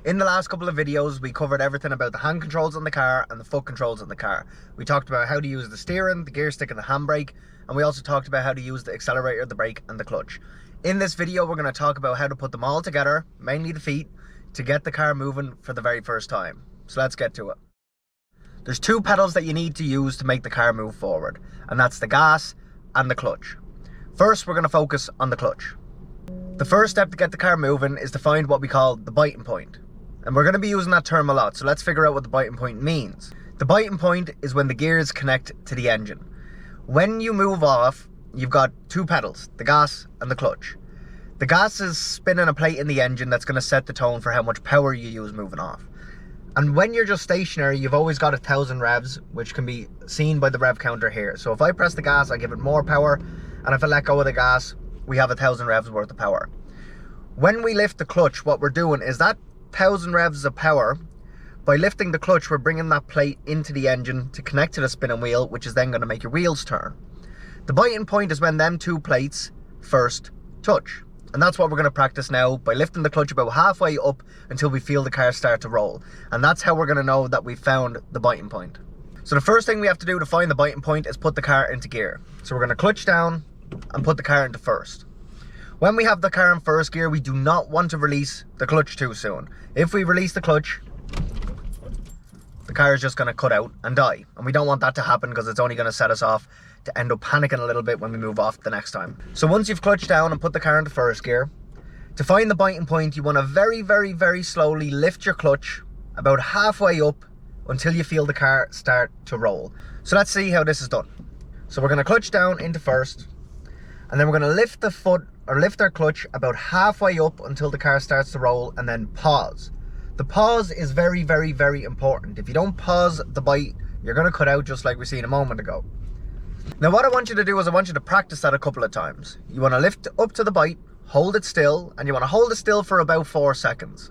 In the last couple of videos, we covered everything about the hand controls on the car and the foot controls on the car. We talked about how to use the steering, the gear stick and the handbrake, and we also talked about how to use the accelerator, the brake and the clutch. In this video, we're going to talk about how to put them all together, mainly the feet, to get the car moving for the very first time. So let's get to it. There's two pedals that you need to use to make the car move forward, and that's the gas and the clutch. First, we're going to focus on the clutch. The first step to get the car moving is to find what we call the biting point. And we're going to be using that term a lot, so let's figure out what the biting point means. The biting point is when the gears connect to the engine. When you move off, you've got two pedals, the gas and the clutch. The gas is spinning a plate in the engine that's going to set the tone for how much power you use moving off. And when you're just stationary, you've always got 1,000 revs, which can be seen by the rev counter here. So if I press the gas, I give it more power, and if I let go of the gas, we have 1,000 revs worth of power. When we lift the clutch, what we're doing is that 1,000 revs of power, by lifting the clutch, we're bringing that plate into the engine to connect to the spinning wheel, which is then going to make your wheels turn. The biting point is when them two plates first touch. And that's what we're going to practice now by lifting the clutch about halfway up until we feel the car start to roll. And that's how we're going to know that we've found the biting point. So the first thing we have to do to find the biting point is put the car into gear. So we're going to clutch down and put the car into first. When we have the car in first gear, we do not want to release the clutch too soon. If we release the clutch, the car is just going to cut out and die. And we don't want that to happen because it's only going to set us off to end up panicking a little bit when we move off the next time. So once you've clutched down and put the car into first gear, to find the biting point, you want to very slowly lift your clutch about halfway up until you feel the car start to roll. So let's see how this is done. So we're going to clutch down into first, and then we're going to lift the foot or lift our clutch about halfway up until the car starts to roll, and then pause. The pause is very important. If you don't pause the bite, you're going to cut out just like we seen a moment ago. Now what I want you to do is I want you to practice that a couple of times. You want to lift up to the bite, hold it still, and you want to hold it still for about 4 seconds.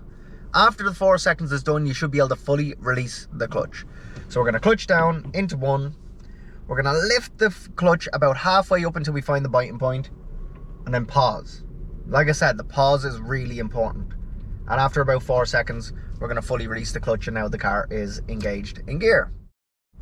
After the 4 seconds is done, you should be able to fully release the clutch. So we're going to clutch down into 1. We're going to lift the clutch about halfway up until we find the biting point, and then pause. Like I said, the pause is really important. And after about 4 seconds, we're going to fully release the clutch, and now the car is engaged in gear.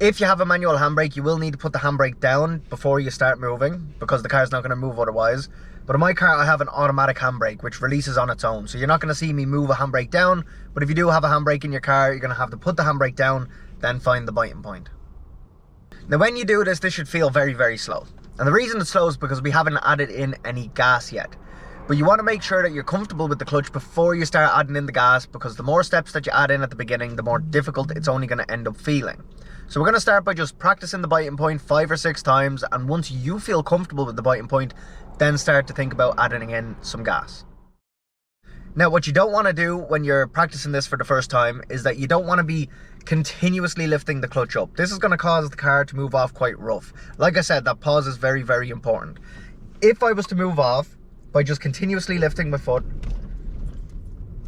If you have a manual handbrake, you will need to put the handbrake down before you start moving, because the car's not going to move otherwise. But in my car, I have an automatic handbrake, which releases on its own. So you're not going to see me move a handbrake down, but if you do have a handbrake in your car, you're going to have to put the handbrake down, then find the biting point. Now when you do this, this should feel very slow. And the reason it's slow is because we haven't added in any gas yet. But you want to make sure that you're comfortable with the clutch before you start adding in the gas, because the more steps that you add in at the beginning, the more difficult it's only going to end up feeling. So we're going to start by just practicing the biting point 5 or 6 times, and once you feel comfortable with the biting point, then start to think about adding in some gas. Now what you don't want to do when you're practicing this for the first time is that you don't want to be continuously lifting the clutch up. This is going to cause the car to move off quite rough. Like I said, that pause is very important. If I was to move off by just continuously lifting my foot,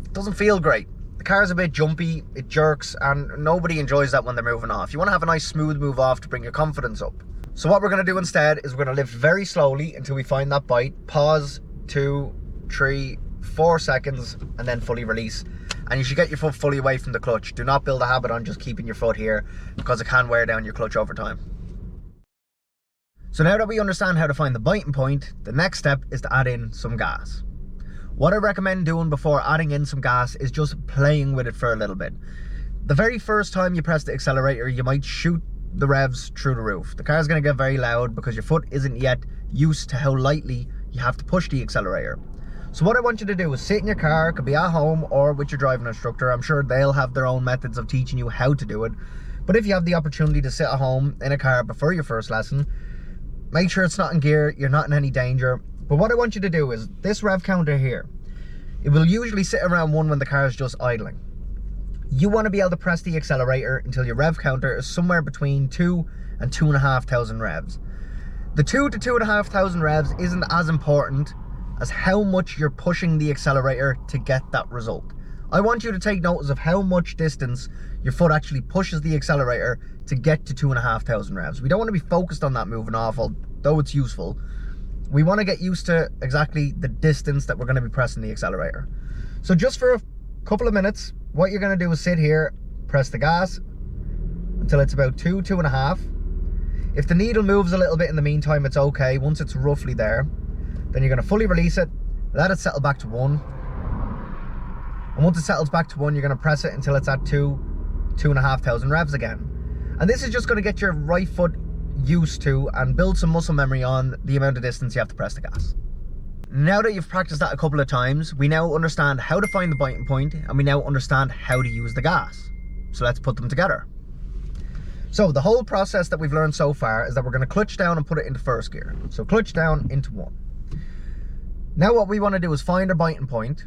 it doesn't feel great. The car is a bit jumpy, it jerks, and nobody enjoys that when they're moving off. You want to have a nice smooth move off to bring your confidence up. So what we're going to do instead is we're going to lift very slowly until we find that bite, pause 2, 3, 4 seconds, and then fully release. And you should get your foot fully away from the clutch. Do not build a habit on just keeping your foot here, because it can wear down your clutch over time. So now that we understand how to find the biting point, the next step is to add in some gas. What I recommend doing before adding in some gas is just playing with it for a little bit. The very first time you press the accelerator, you might shoot the revs through the roof. The car's going to get very loud because your foot isn't yet used to how lightly you have to push the accelerator. So what I want you to do is sit in your car, it could be at home or with your driving instructor. I'm sure they'll have their own methods of teaching you how to do it. But if you have the opportunity to sit at home in a car before your first lesson, make sure it's not in gear, you're not in any danger. But what I want you to do is, this rev counter here, it will usually sit around 1 when the car is just idling. You want to be able to press the accelerator until your rev counter is somewhere between 2 and 2,500 revs. The 2 to 2,500 revs isn't as important as how much you're pushing the accelerator to get that result. I want you to take notice of how much distance your foot actually pushes the accelerator to get to 2,500 revs. We don't want to be focused on that moving off, although it's useful. We want to get used to exactly the distance that we're going to be pressing the accelerator. So just for a couple of minutes, what you're going to do is sit here, press the gas until it's about 2.5. If the needle moves a little bit in the meantime, it's okay. Once it's roughly there, then you're going to fully release it, let it settle back to 1. And once it settles back to 1, you're going to press it until it's at 2,500 revs again. And this is just going to get your right foot used to and build some muscle memory on the amount of distance you have to press the gas. Now that you've practiced that a couple of times, we now understand how to find the biting point, and we now understand how to use the gas. So let's put them together. So the whole process that we've learned so far is that we're going to clutch down and put it into first gear. So clutch down into 1. Now what we want to do is find our biting point.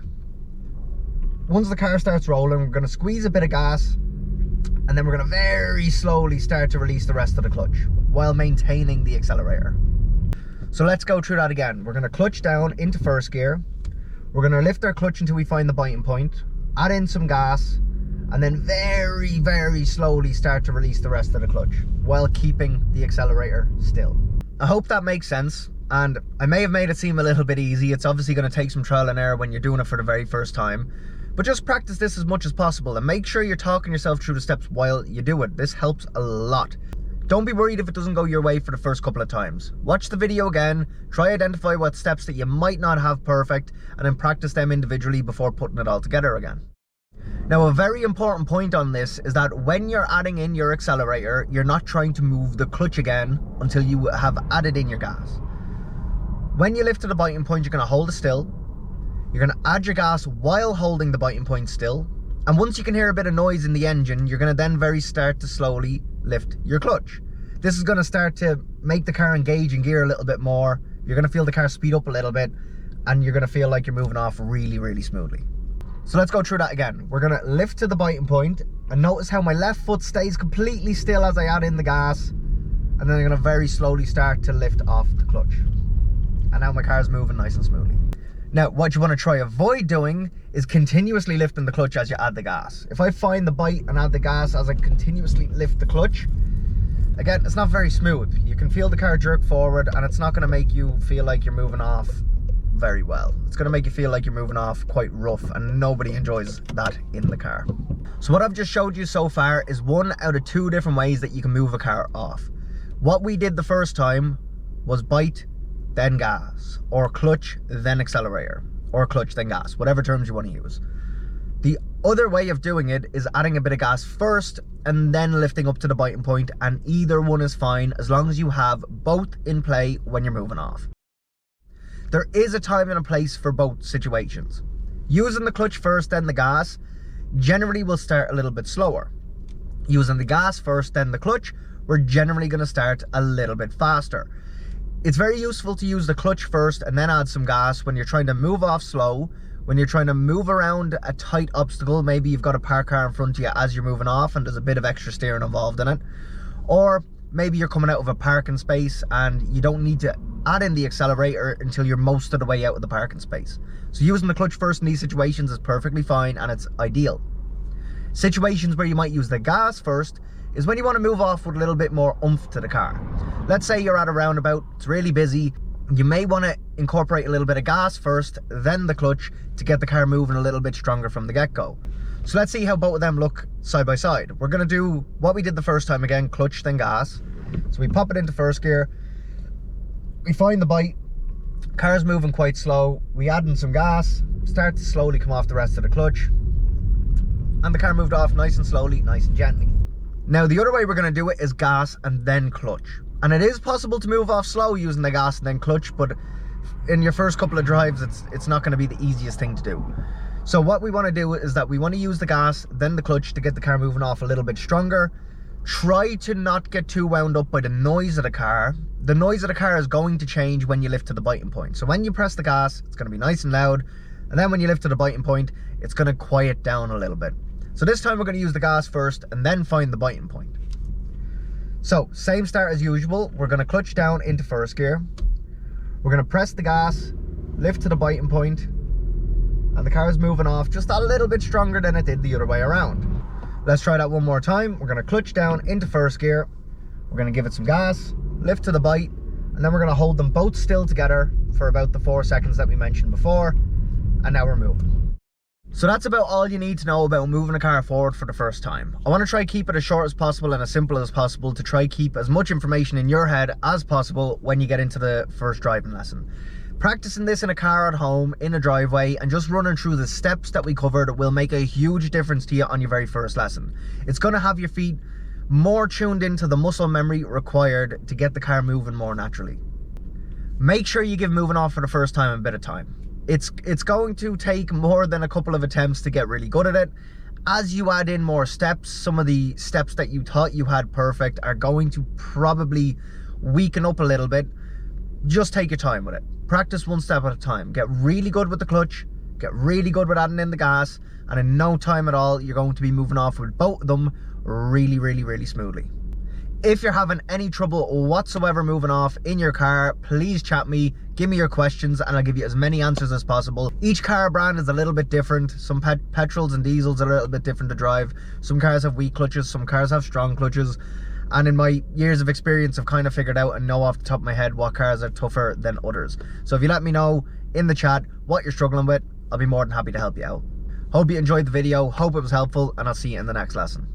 Once the car starts rolling, we're going to squeeze a bit of gas, and then we're going to very slowly start to release the rest of the clutch while maintaining the accelerator. So let's go through that again. We're going to clutch down into first gear. We're going to lift our clutch until we find the biting point, add in some gas, and then very, very slowly start to release the rest of the clutch while keeping the accelerator still. I hope that makes sense, and I may have made it seem a little bit easy. It's obviously going to take some trial and error when you're doing it for the very first time. But just practice this as much as possible and make sure you're talking yourself through the steps while you do it. This helps a lot. Don't be worried if it doesn't go your way for the first couple of times. Watch the video again, try identify what steps that you might not have perfect, and then practice them individually before putting it all together again. Now, a very important point on this is that when you're adding in your accelerator, you're not trying to move the clutch again until you have added in your gas. When you lift to the biting point, you're going to hold it still. You're going to add your gas while holding the biting point still. And once you can hear a bit of noise in the engine, you're going to then start to slowly lift your clutch. This is going to start to make the car engage in gear a little bit more. You're going to feel the car speed up a little bit, and you're going to feel like you're moving off really, really smoothly. So let's go through that again. We're going to lift to the biting point, and notice how my left foot stays completely still as I add in the gas. And then I'm going to very slowly start to lift off the clutch. And now my car's moving nice and smoothly. Now, what you want to try avoid doing is continuously lifting the clutch as you add the gas. If I find the bite and add the gas as I continuously lift the clutch, again, it's not very smooth. You can feel the car jerk forward, and it's not going to make you feel like you're moving off very well. It's going to make you feel like you're moving off quite rough, and nobody enjoys that in the car. So what I've just showed you so far is 1 out of 2 different ways that you can move a car off. What we did the first time was bite, then gas, or clutch, then accelerator, or clutch, then gas, whatever terms you want to use. The other way of doing it is adding a bit of gas first and then lifting up to the biting point, and either one is fine as long as you have both in play when you're moving off. There is a time and a place for both situations. Using the clutch first, then the gas, generally will start a little bit slower. Using the gas first, then the clutch, we're generally going to start a little bit faster. It's very useful to use the clutch first and then add some gas when you're trying to move off slow, when you're trying to move around a tight obstacle. Maybe you've got a parked car in front of you as you're moving off and there's a bit of extra steering involved in it. Or maybe you're coming out of a parking space and you don't need to add in the accelerator until you're most of the way out of the parking space. So using the clutch first in these situations is perfectly fine, and it's ideal. Situations where you might use the gas first is when you want to move off with a little bit more oomph to the car. Let's say you're at a roundabout, it's really busy. You may want to incorporate a little bit of gas first, then the clutch, to get the car moving a little bit stronger from the get-go. So let's see how both of them look side by side. We're going to do what we did the first time again, clutch then gas. So we pop it into first gear, we find the bite, car's moving quite slow, we add in some gas, start to slowly come off the rest of the clutch, and the car moved off nice and slowly, nice and gently. Now the other way we're going to do it is gas and then clutch. And it is possible to move off slow using the gas and then clutch, but in your first couple of drives, it's not going to be the easiest thing to do. So what we want to do is that we want to use the gas, then the clutch to get the car moving off a little bit stronger. Try to not get too wound up by the noise of the car. The noise of the car is going to change when you lift to the biting point. So when you press the gas, it's going to be nice and loud. And then when you lift to the biting point, it's going to quiet down a little bit. So this time we're going to use the gas first and then find the biting point. So same start as usual. We're going to clutch down into first gear. We're going to press the gas, lift to the biting point, and the car is moving off just a little bit stronger than it did the other way around. Let's try that one more time. We're going to clutch down into first gear. We're going to give it some gas, lift to the bite, and then we're going to hold them both still together for about the 4 seconds that we mentioned before. And now we're moving. So that's about all you need to know about moving a car forward for the first time. I want to try keep it as short as possible and as simple as possible to try keep as much information in your head as possible when you get into the first driving lesson. Practicing this in a car at home, in a driveway, and just running through the steps that we covered will make a huge difference to you on your very first lesson. It's going to have your feet more tuned into the muscle memory required to get the car moving more naturally. Make sure you give moving off for the first time a bit of time. It's going to take more than a couple of attempts to get really good at it. As you add in more steps, some of the steps that you thought you had perfect are going to probably weaken up a little bit. Just take your time with it. Practice one step at a time. Get really good with the clutch, get really good with adding in the gas, and in no time at all, you're going to be moving off with both of them really smoothly. If you're having any trouble whatsoever moving off in your car, please chat me, give me your questions, and I'll give you as many answers as possible. Each car brand is a little bit different. Some petrols and diesels are a little bit different to drive. Some cars have weak clutches, some cars have strong clutches. And in my years of experience, I've kind of figured out and know off the top of my head what cars are tougher than others. So if you let me know in the chat what you're struggling with, I'll be more than happy to help you out. Hope you enjoyed the video, hope it was helpful, and I'll see you in the next lesson.